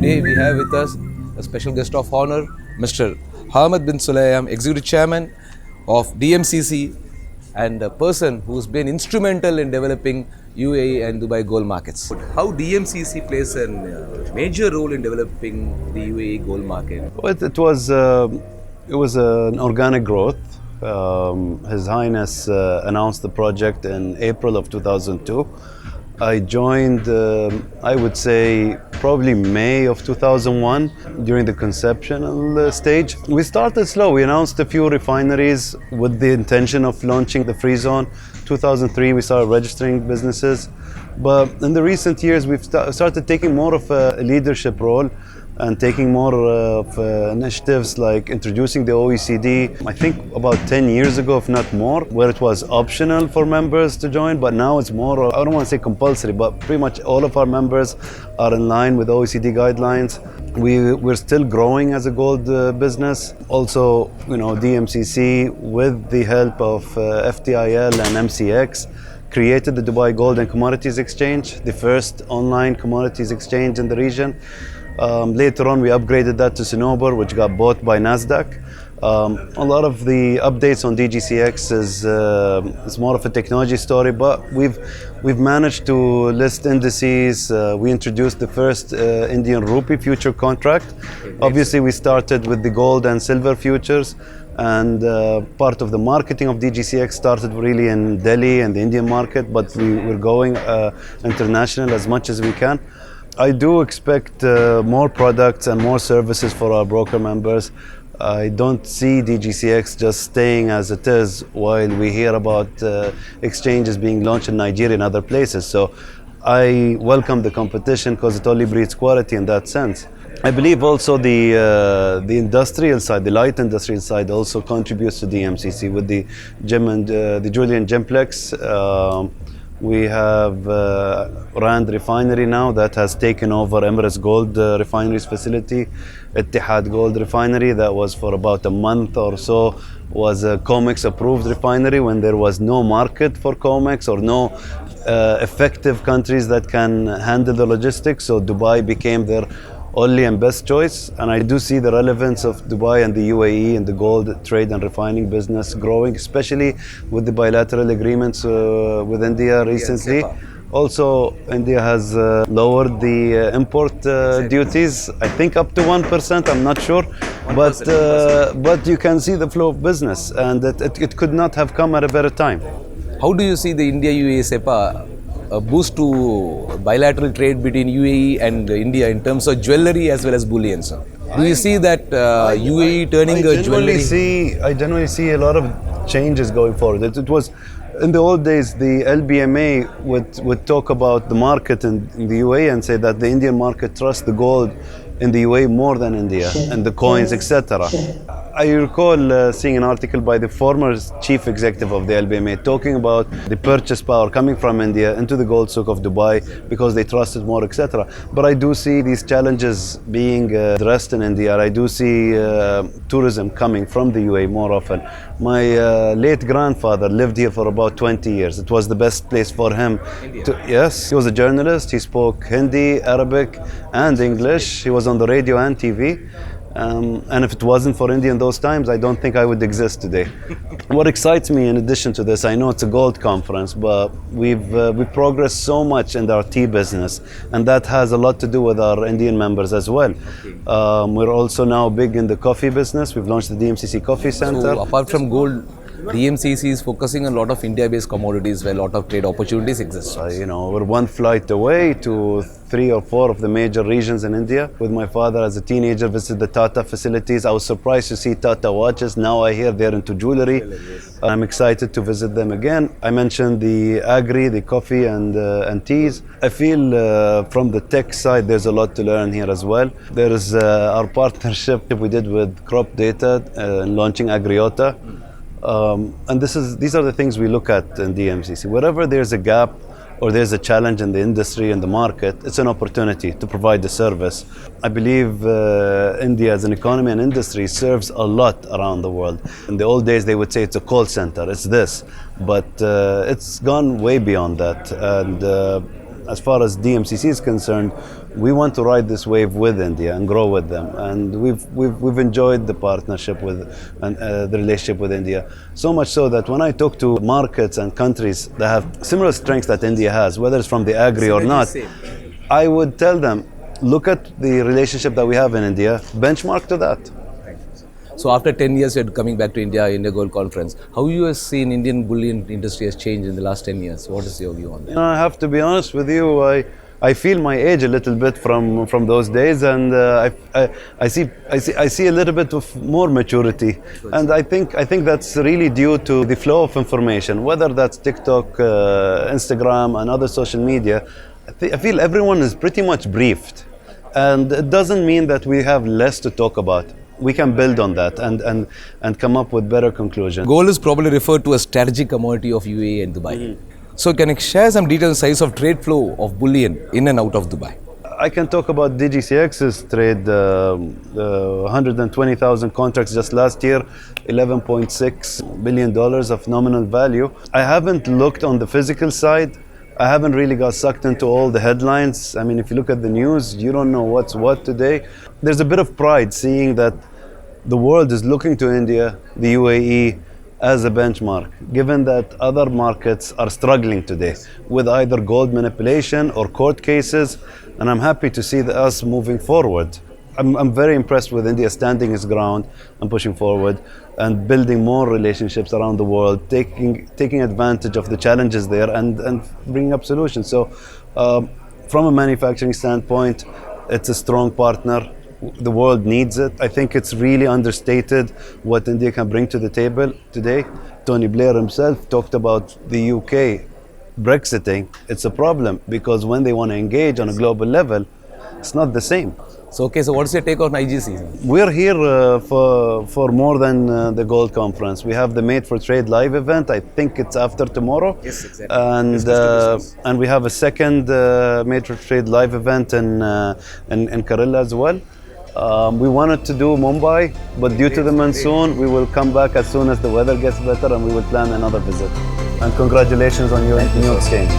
Today we have with us a special guest of honor, Mr. Ahmed Bin Sulayem, Executive Chairman of DMCC and a person who's been instrumental in developing UAE and Dubai gold markets. How DMCC plays a major role in developing the UAE gold market? Well, it was an organic growth. His Highness announced the project in April of 2002. I joined, I would say, probably May of 2001 during the conceptual stage. We started slow. We announced a few refineries with the intention of launching the free zone. 2003, we started registering businesses. But in the recent years, we've started taking more of a leadership role and taking more of initiatives like introducing the OECD, I think about 10 years ago, if not more, where it was optional for members to join, but now it's more, I don't want to say compulsory, but pretty much all of our members are in line with OECD guidelines. We're still growing as a gold business. Also, DMCC, with the help of FTIL and MCX, created the Dubai Gold and Commodities Exchange, the first online commodities exchange in the region. Later on, we upgraded that to Cinnober, which got bought by NASDAQ. A lot of the updates on DGCX is more of a technology story, but we've managed to list indices. We introduced the first Indian rupee future contract. Obviously, we started with the gold and silver futures, and part of the marketing of DGCX started really in Delhi and the Indian market, but we're going international as much as we can. I do expect more products and more services for our broker members. I don't see DGCX just staying as it is while we hear about exchanges being launched in Nigeria and other places. So I welcome the competition because it only breeds quality in that sense. I believe also the industrial side, the light industrial side, also contributes to DMCC with the gem and the Julian Gemplex. We have Rand Refinery now that has taken over Emirates Gold Refinery's facility. Etihad Gold Refinery, that was for about a month or so, was a COMEX approved refinery when there was no market for COMEX or no effective countries that can handle the logistics. So Dubai became their only and best choice, and I do see the relevance of Dubai and the UAE and the gold trade and refining business growing, especially with the bilateral agreements with India recently. Also, India has lowered the import duties, I think up to 1%, I'm not sure, but you can see the flow of business, and it could not have come at a better time. How do you see the India-UAE SEPA a boost to bilateral trade between UAE and India in terms of jewellery as well as bullion, sir? Do you see that UAE turning a jewellery? I generally see a lot of changes going forward. It was, in the old days, the LBMA would talk about the market in the UAE and say that the Indian market trusts the gold in the UAE more than India and the coins, etc. I recall seeing an article by the former chief executive of the LBMA talking about the purchase power coming from India into the gold souk of Dubai because they trusted more, etc. But I do see these challenges being addressed in India. I do see tourism coming from the UAE more often. My late grandfather lived here for about 20 years. It was the best place for him. Yes, he was a journalist. He spoke Hindi, Arabic, and English. He was on the radio and TV. And if it wasn't for India in those times, I don't think I would exist today. What excites me in addition to this, I know it's a gold conference, but we've progressed so much in our tea business, and that has a lot to do with our Indian members as well. We're also now big in the coffee business. We've launched the DMCC Coffee Center. So apart from gold, DMCC is focusing on a lot of India-based commodities where a lot of trade opportunities exist. We're one flight away to 3 or 4 of the major regions in India. With my father as a teenager, visited the Tata facilities. I was surprised to see Tata watches. Now I hear they're into jewelry. I'm excited to visit them again. I mentioned the agri, the coffee and teas. I feel from the tech side, there's a lot to learn here as well. There is our partnership we did with Crop Data launching Agriota. And these are the things we look at in DMCC. Wherever there's a gap or there's a challenge in the industry and the market, it's an opportunity to provide the service. I believe India as an economy and industry serves a lot around the world. In the old days, they would say it's a call center, it's this, but it's gone way beyond that. And as far as DMCC is concerned, We want to ride this wave with India and grow with them, and we've enjoyed the partnership with and the relationship with India. So much so that when I talk to markets and countries that have similar strengths that India has, whether it's from the agri or not, I would tell them, look at the relationship that we have in India, benchmark to that. So after 10 years, you're coming back to India, India Gold Conference. How you have seen Indian bullion industry has changed in the last 10 years? What is your view on that? You know, I have to be honest with you. I feel my age a little bit from those days, and I see a little bit of more maturity, and I think that's really due to the flow of information, whether that's TikTok, Instagram, and other social media. I feel everyone is pretty much briefed, and it doesn't mean that we have less to talk about. We can build on that and come up with better conclusions. Gold is probably referred to as strategic commodity of UAE and Dubai. So can you share some details size of trade flow of bullion in and out of Dubai? I can talk about DGCX's trade, 120,000 contracts just last year, $11.6 billion of nominal value. I haven't looked on the physical side. I haven't really got sucked into all the headlines. I mean, if you look at the news, you don't know what's what today. There's a bit of pride seeing that the world is looking to India, the UAE, as a benchmark, given that other markets are struggling today with either gold manipulation or court cases, and I'm happy to see us moving forward. I'm very impressed with India standing its ground and pushing forward and building more relationships around the world, taking advantage of the challenges there and bringing up solutions. So from a manufacturing standpoint, it's a strong partner. The world needs it. I think it's really understated what India can bring to the table today. Tony Blair himself talked about the UK Brexiting. It's a problem because when they want to engage on a global level, it's not the same. So what's your take on IGC? We're here for more than the Gold Conference. We have the Made for Trade live event. I think it's after tomorrow. Yes, exactly. And we have a second Made for Trade live event in Kerala as well. We wanted to do Mumbai, but due to the monsoon, we will come back as soon as the weather gets better, and we will plan another visit. And congratulations on your new exchange.